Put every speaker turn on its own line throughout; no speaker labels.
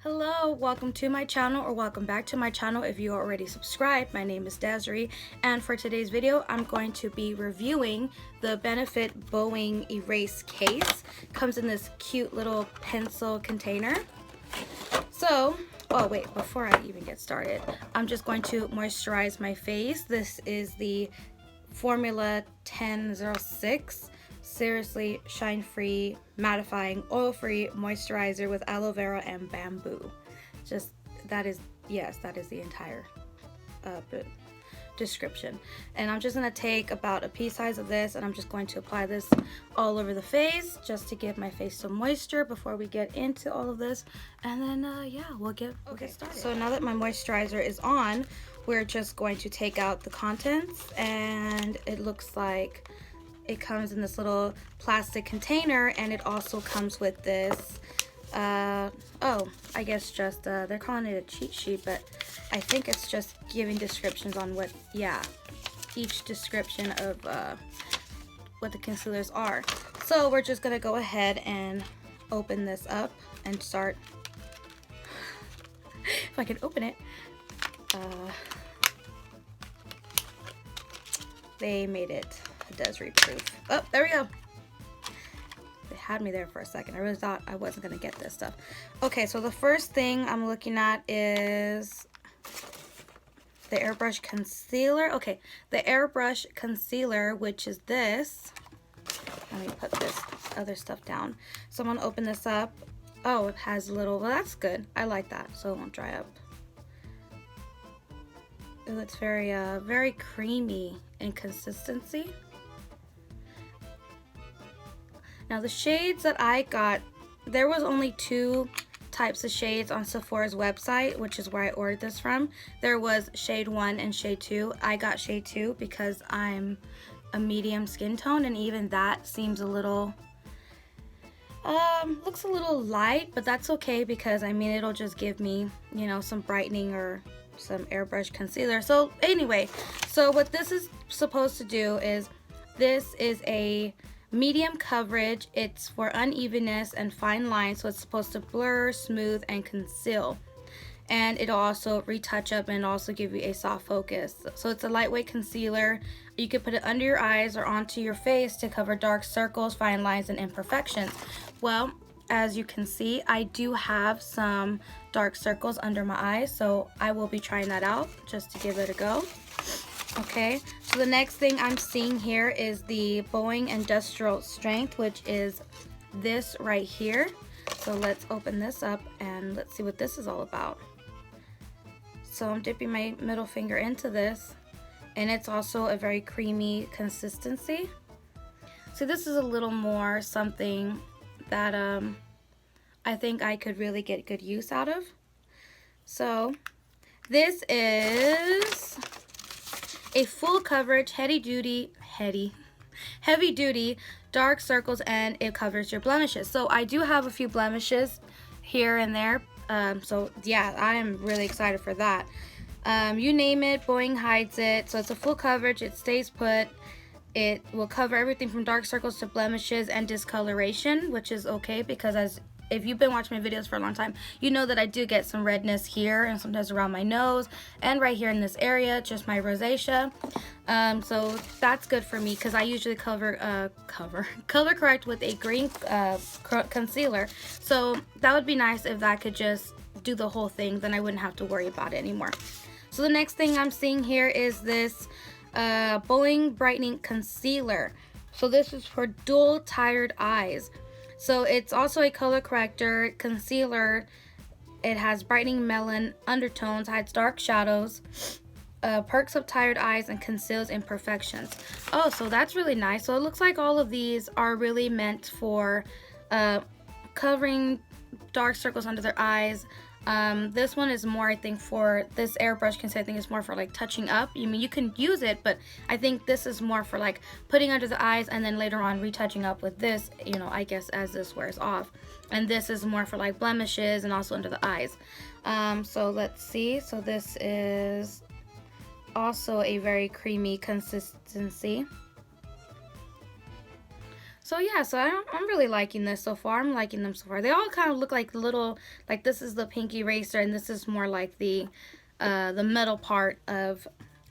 Hello, welcome to my channel, or welcome back to my channel if you are already subscribed. My name is Desiree, and for today's video I'm going to be reviewing the Benefit Boing erase case. Comes in this cute little pencil container. So, oh wait, before I even get started, I'm just going to moisturize my face. This is the Formula 1006 Seriously Shine Free Mattifying Oil Free Moisturizer with aloe vera and bamboo. That is the entire description. And I'm just going to take about a pea size of this, and I'm just going to apply this all over the face just to give my face some moisture before we get into all of this. And then yeah, we'll get started. So now that my moisturizer is on, we're just going to take out the contents, and it looks like it comes in this little plastic container, and it also comes with this I guess just they're calling it a cheat sheet, but I think it's just giving descriptions on what each description of what the concealers are. So we're just gonna go ahead and open this up and start. If I can open it. They made it Desiree proof. Oh, there we go. They had me there for a second. I really thought I wasn't gonna get this stuff. Okay, so the first thing I'm looking at is the airbrush concealer. Okay, the airbrush concealer, which is this. Let me put this other stuff down. So I'm gonna open this up. Oh, it has a little, well, that's good. I like that, so it won't dry up. It looks very creamy in consistency. Now the shades that I got, there was only 2 types of shades on Sephora's website, which is where I ordered this from. There was shade 1 and shade 2. I got shade 2 because I'm a medium skin tone, and even that seems a little, looks a little light, but that's okay because I mean it'll just give me, you know, some brightening or some airbrush concealer. So anyway, so what this is supposed to do is, this is a medium coverage. It's for unevenness and fine lines, so it's supposed to blur, smooth, and conceal. And it'll also retouch up and also give you a soft focus. So it's a lightweight concealer. You could put it under your eyes or onto your face to cover dark circles, fine lines, and imperfections. Well, as you can see, I do have some dark circles under my eyes, so I will be trying that out just to give it a go. Okay, so the next thing I'm seeing here is the Boing Industrial Strength, which is this right here. So let's open this up and let's see what this is all about. So I'm dipping my middle finger into this, and it's also a very creamy consistency. So this is a little more something that I think I could really get good use out of. So this is a full coverage, heavy duty dark circles, and it covers your blemishes. So I do have a few blemishes here and there. So yeah, I am really excited for that. You name it, Boing hides it. So it's a full coverage, it stays put. It will cover everything from dark circles to blemishes and discoloration, which is okay because if you've been watching my videos for a long time, you know that I do get some redness here and sometimes around my nose and right here in this area, just my rosacea. So that's good for me because I usually color correct with a green concealer. So that would be nice if that could just do the whole thing, then I wouldn't have to worry about it anymore. So the next thing I'm seeing here is this Boing Brightening Concealer. So this is for dual tired eyes. So it's also a color corrector concealer. It has brightening melon undertones, hides dark shadows, perks up tired eyes, and conceals imperfections. Oh, so that's really nice. So it looks like all of these are really meant for covering dark circles under their eyes. This one is more, I think, for this airbrush concealer, I think it's more for like touching up. I mean, you can use it, but I think this is more for like putting under the eyes and then later on retouching up with this, you know, I guess as this wears off. And this is more for like blemishes and also under the eyes. So let's see. So this is also a very creamy consistency. So yeah, so I'm really liking this so far. I'm liking them so far. They all kind of look like little, like this is the pink eraser and this is more like the metal part of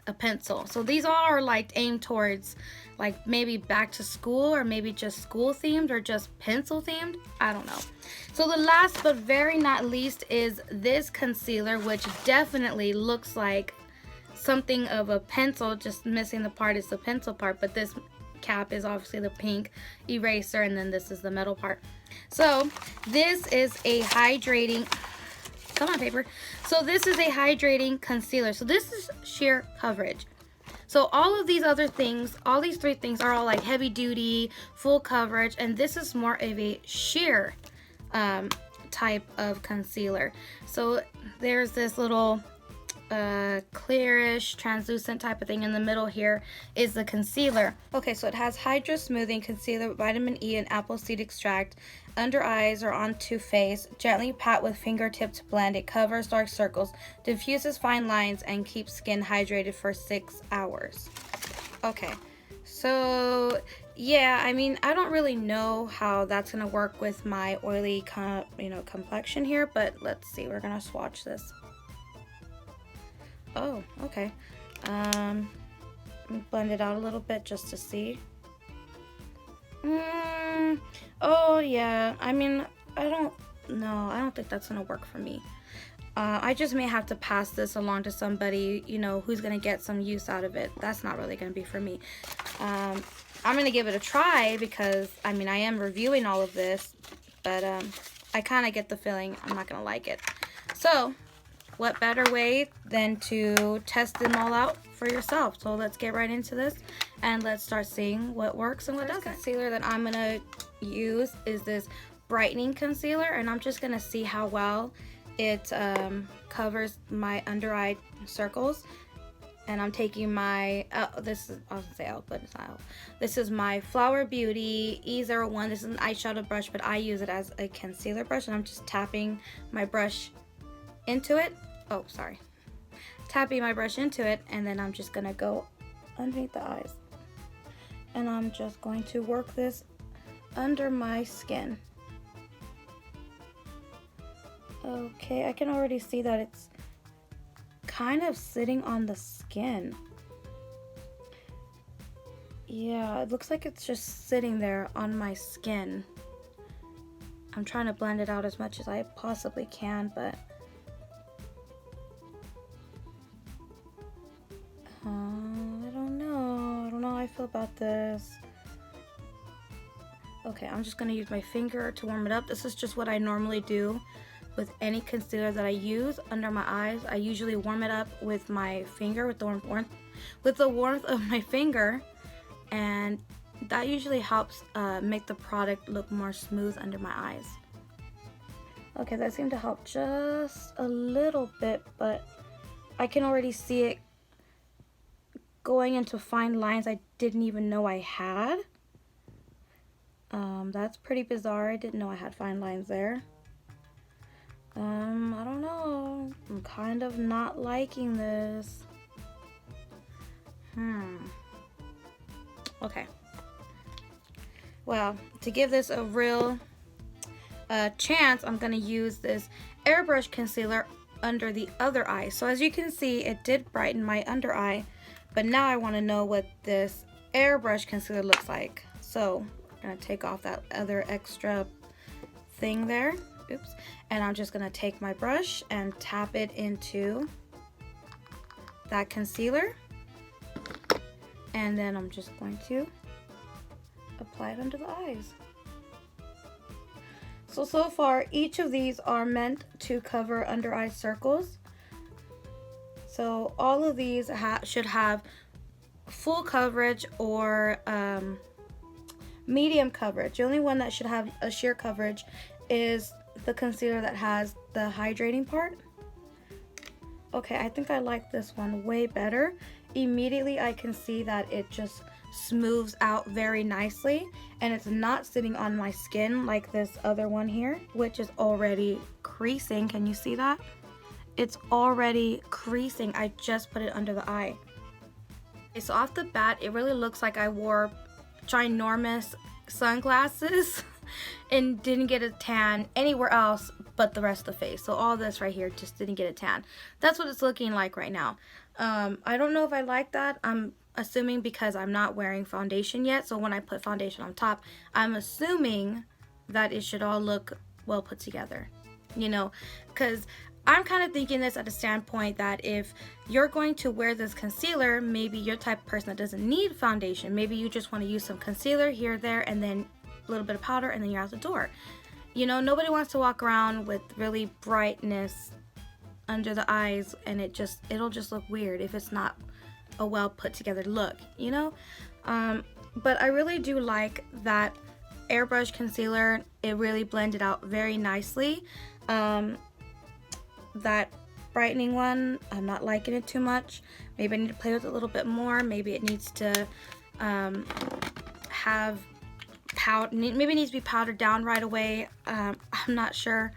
a pencil. So these all are like aimed towards like maybe back to school or maybe just school themed or just pencil themed. I don't know. So the last but very not least is this concealer, which definitely looks like something of a pencil, just missing the part is the pencil part, but this cap is obviously the pink eraser and then this is the metal part. So this is a hydrating, come on paper. So this is a hydrating concealer. So this is sheer coverage. So all of these other things, all these three things are all like heavy duty, full coverage, and this is more of a sheer type of concealer. So there's this little clearish translucent type of thing in the middle. Here is the concealer. Okay, so it has Hydra Smoothing Concealer with vitamin E and apple seed extract under eyes or onto face. Gently pat with fingertip to blend. It covers dark circles, diffuses fine lines, and keeps skin hydrated for 6 hours. Okay, so yeah, I mean, I don't really know how that's gonna work with my oily complexion here, but let's see. We're gonna swatch this. Oh, okay. Let me blend it out a little bit just to see. Oh yeah, I mean, I don't think that's gonna work for me. I just may have to pass this along to somebody, you know, who's gonna get some use out of it. That's not really gonna be for me. I'm gonna give it a try because, I mean, I am reviewing all of this, but I kind of get the feeling I'm not gonna like it. So what better way than to test them all out for yourself? So let's get right into this and let's start seeing what works and what doesn't. The concealer that I'm gonna use is this brightening concealer, and I'm just gonna see how well it covers my under eye circles. And I'm taking my this is, I was gonna say Elf, but it's not Elf. This is my Flower Beauty E01. This is an eyeshadow brush, but I use it as a concealer brush, and I'm just tapping my brush into it. Oh, sorry. Tapping my brush into it, and then I'm just gonna go underneath the eyes. And I'm just going to work this under my skin. Okay, I can already see that it's kind of sitting on the skin. Yeah, it looks like it's just sitting there on my skin. I'm trying to blend it out as much as I possibly can, but I don't know how I feel about this. Okay, I'm just gonna use my finger to warm it up. This is just what I normally do with any concealer that I use under my eyes. I usually warm it up with my finger, with the warmth of my finger, and that usually helps make the product look more smooth under my eyes. Okay, that seemed to help just a little bit, but I can already see it going into fine lines I didn't even know I had. That's pretty bizarre. I didn't know I had fine lines there. I don't know. I'm kind of not liking this. Okay. Well, to give this a real chance, I'm gonna use this airbrush concealer under the other eye. So as you can see, it did brighten my under eye, but now I want to know what this airbrush concealer looks like. So I'm gonna take off that other extra thing there. Oops. And I'm just gonna take my brush and tap it into that concealer, and then I'm just going to apply it under the eyes. So far each of these are meant to cover under eye circles. So all of these should have full coverage or medium coverage. The only one that should have a sheer coverage is the concealer that has the hydrating part. Okay, I think I like this one way better. Immediately I can see that it just smooths out very nicely, and it's not sitting on my skin like this other one here, which is already creasing. Can you see that? It's already creasing. I just put it under the eye. Okay, so off the bat, it really looks like I wore ginormous sunglasses and didn't get a tan anywhere else but the rest of the face. So all this right here just didn't get a tan. That's what it's looking like right now. I don't know if I like that. I'm assuming because I'm not wearing foundation yet, so when I put foundation on top, I'm assuming that it should all look well put together, you know, because I'm kind of thinking this at a standpoint that if you're going to wear this concealer, maybe you're the type of person that doesn't need foundation. Maybe you just want to use some concealer here, there, and then a little bit of powder, and then you're out the door. You know, nobody wants to walk around with really brightness under the eyes, and it'll just look weird if it's not a well put together look, you know. But I really do like that airbrush concealer. It really blended out very nicely. That brightening one, I'm not liking it too much. Maybe I need to play with it a little bit more. Maybe it needs to have powder. Maybe it needs to be powdered down right away. I'm not sure.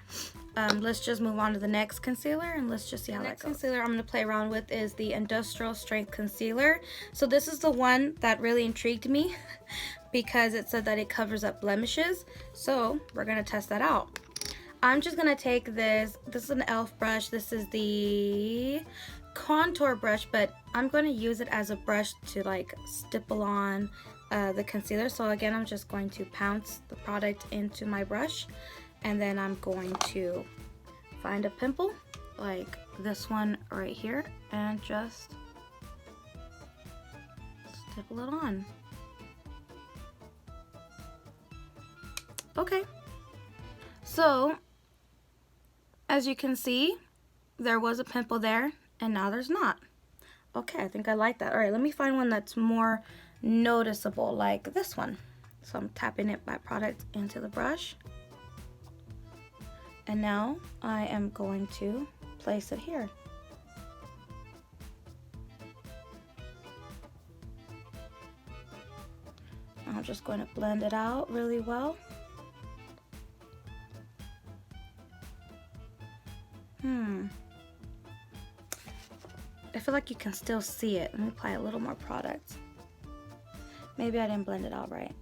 Let's just move on to the next concealer and let's just see how that goes. The next concealer I'm going to play around with is the Industrial Strength Concealer. So this is the one that really intrigued me because it said that it covers up blemishes. So we're going to test that out. I'm just going to take this. This is an e.l.f. brush. This is the contour brush, but I'm going to use it as a brush to like stipple on the concealer. So again, I'm just going to pounce the product into my brush. And then I'm going to find a pimple like this one right here and just stipple it on. Okay, so as you can see, there was a pimple there and now there's not. Okay, I think I like that. All right, let me find one that's more noticeable like this one. So I'm tapping my product into the brush. And now I am going to place it here. I'm just going to blend it out really well. I feel like you can still see it. Let me apply a little more product. Maybe I didn't blend it out right.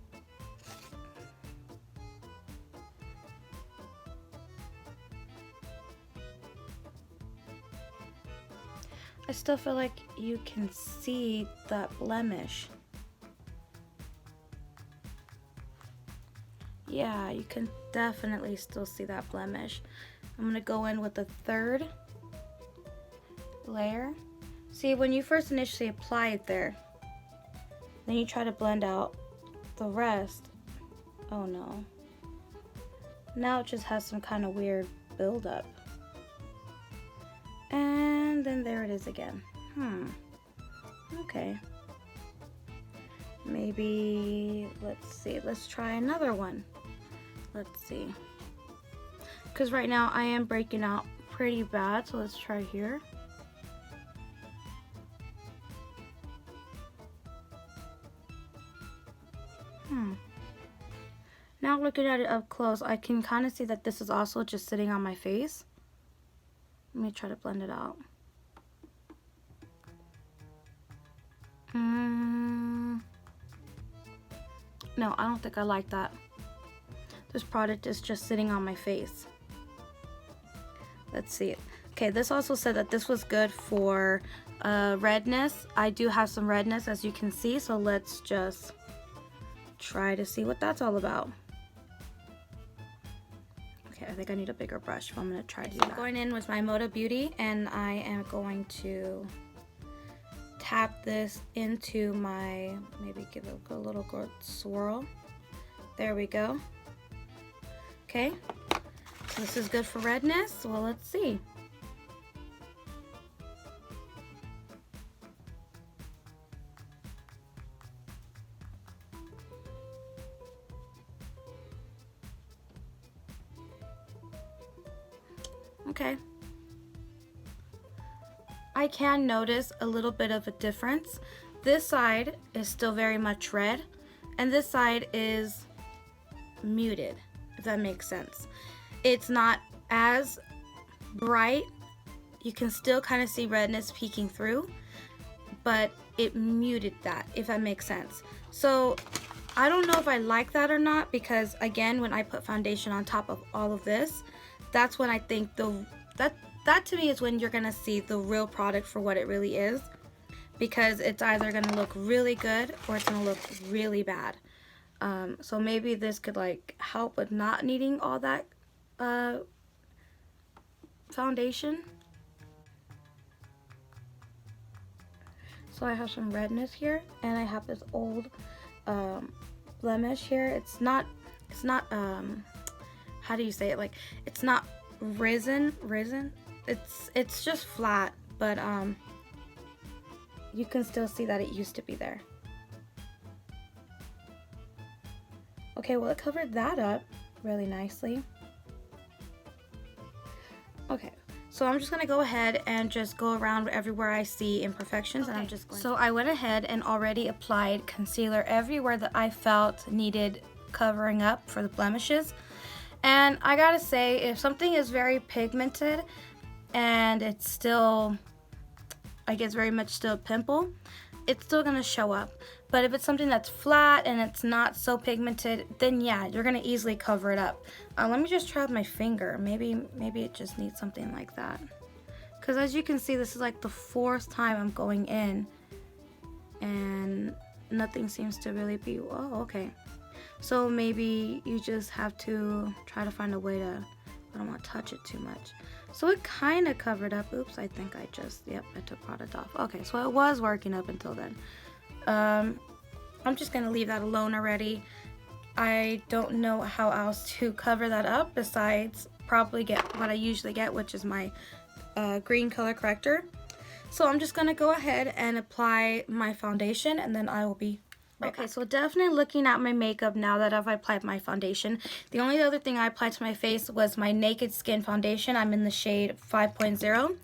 I still feel like you can see that blemish. Yeah, you can definitely still see that blemish. I'm gonna go in with the third layer. See, when you first initially apply it there, then you try to blend out the rest. Oh no. Now it just has some kind of weird buildup. And then there it is again. Okay. Maybe, let's see, let's try another one. Let's see. Because right now I am breaking out pretty bad, so let's try here. Now looking at it up close, I can kind of see that this is also just sitting on my face. Let me try to blend it out. No, I don't think I like that. This product is just sitting on my face. Let's see. Okay, this also said that this was good for redness. I do have some redness, as you can see, so let's just try to see what that's all about. Okay, I think I need a bigger brush, so I'm going to try to do that. I'm going in with my Moda Beauty, and I am going to tap this into my, maybe give it a little good swirl. There we go. Okay, this is good for redness. Well, let's see. Okay. I can notice a little bit of a difference. This side is still very much red, and this side is muted, if that makes sense. It's not as bright. You can still kind of see redness peeking through, but it muted that, if that makes sense. So I don't know if I like that or not, because again, when I put foundation on top of all of this, that's when I think that to me is when you're gonna see the real product for what it really is, because it's either gonna look really good or it's gonna look really bad. So maybe this could like help with not needing all that foundation. So I have some redness here, and I have this old blemish here. It's not how do you say it, like it's not risen, it's just flat, but you can still see that it used to be there. Okay, well, it covered that up really nicely. Okay, so I'm just gonna go ahead and just go around everywhere I see imperfections. Okay. And I'm just going so I went ahead and already applied concealer everywhere that I felt needed covering up for the blemishes. And I gotta say, if something is very pigmented and it's still, I guess, very much still a pimple, it's still gonna show up. But if it's something that's flat and it's not so pigmented, then yeah, you're gonna easily cover it up. Let me just try with my finger. Maybe it just needs something like that. Because as you can see, this is like the 4th time I'm going in, and nothing seems to really be, oh, okay. So maybe you just have to try to find a way to, I don't want to touch it too much. So it kind of covered up. Oops, I think I just, yep, I took product off. Okay, so it was working up until then. I'm just gonna leave that alone already. I don't know how else to cover that up besides probably get what I usually get, which is my green color corrector. So I'm just gonna go ahead and apply my foundation, and then I will be right back. So definitely looking at my makeup now that I've applied my foundation. The only other thing I applied to my face was my Naked Skin foundation. I'm in the shade 5.0,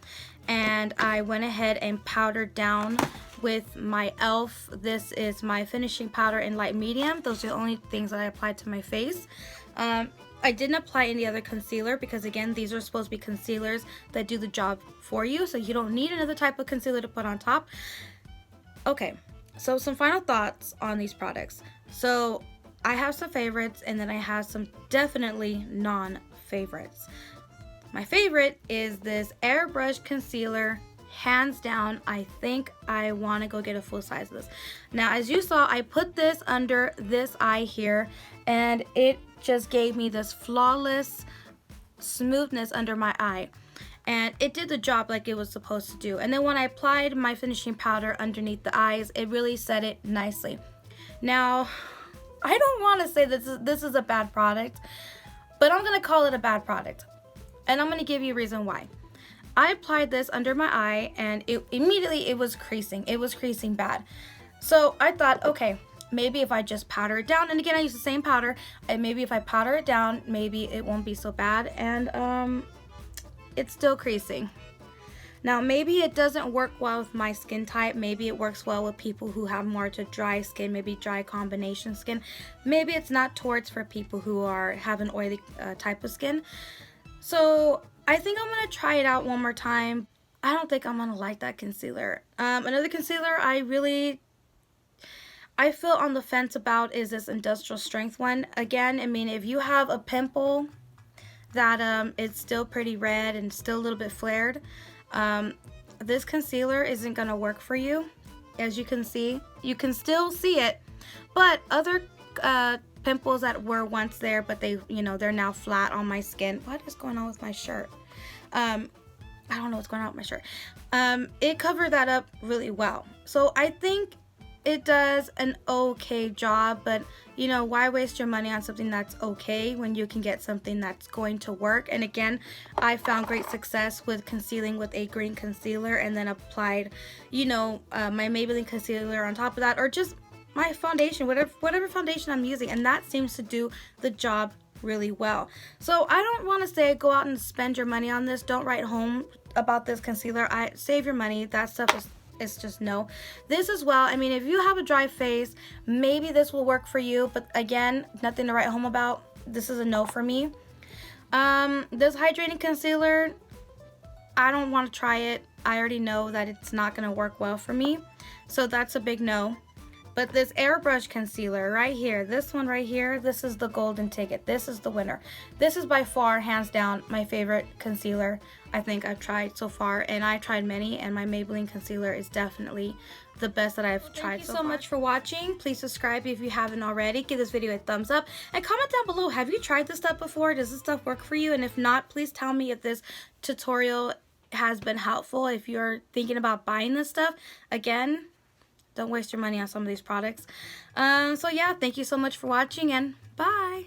and I went ahead and powdered down with my e.l.f. This is my finishing powder in light medium. Those are the only things that I applied to my face. I didn't apply any other concealer because, again, these are supposed to be concealers that do the job for you, so you don't need another type of concealer to put on top. Okay, so some final thoughts on these products. So I have some favorites, and then I have some definitely non-favorites. My favorite is this airbrush concealer. Hands down, I think I want to go get a full size of this. Now, as you saw, I put this under this eye here, and it just gave me this flawless smoothness under my eye, and it did the job like it was supposed to do. And then when I applied my finishing powder underneath the eyes, it really set it nicely. Now, I don't want to say this is a bad product, but I'm gonna call it a bad product, and I'm gonna give you a reason why. I applied this under my eye, and immediately it was creasing. It was creasing bad. So I thought, okay, maybe if I just powder it down, and again, I use the same powder, and maybe if I powder it down, maybe it won't be so bad. And it's still creasing. Now, maybe it doesn't work well with my skin type. Maybe it works well with people who have more to dry skin, maybe dry combination skin. Maybe it's not towards for people who have an oily type of skin. So I think I'm gonna try it out one more time. I don't think I'm gonna like that concealer. Another concealer I feel on the fence about is this industrial strength one. Again, I mean, if you have a pimple that it's still pretty red and still a little bit flared, this concealer isn't gonna work for you. As you can see, you can still see it, but other pimples that were once there, but they're now flat on my skin. What is going on with my shirt? I don't know what's going on with my shirt. It covered that up really well. So I think it does an okay job, but why waste your money on something that's okay when you can get something that's going to work? And again, I found great success with concealing with a green concealer, and then applied, my Maybelline concealer on top of that, or just my foundation, whatever foundation I'm using, and that seems to do the job really well. So I don't want to say go out and spend your money on this. Don't write home about this concealer. Save your money. That stuff is just no. This as well, I mean, if you have a dry face, maybe this will work for you, but again, nothing to write home about. This is a no for me. This hydrating concealer, I don't want to try it. I already know that it's not going to work well for me, so that's a big no. But this airbrush concealer right here, this one right here, this is the golden ticket. This is the winner. This is by far, hands down, my favorite concealer I think I've tried so far. And I've tried many, and my Maybelline concealer is definitely the best that I've tried so far. Thank you so much for watching. Please subscribe if you haven't already. Give this video a thumbs up. And comment down below, have you tried this stuff before? Does this stuff work for you? And if not, please tell me if this tutorial has been helpful. If you're thinking about buying this stuff, again, don't waste your money on some of these products. So yeah, thank you so much for watching, and bye.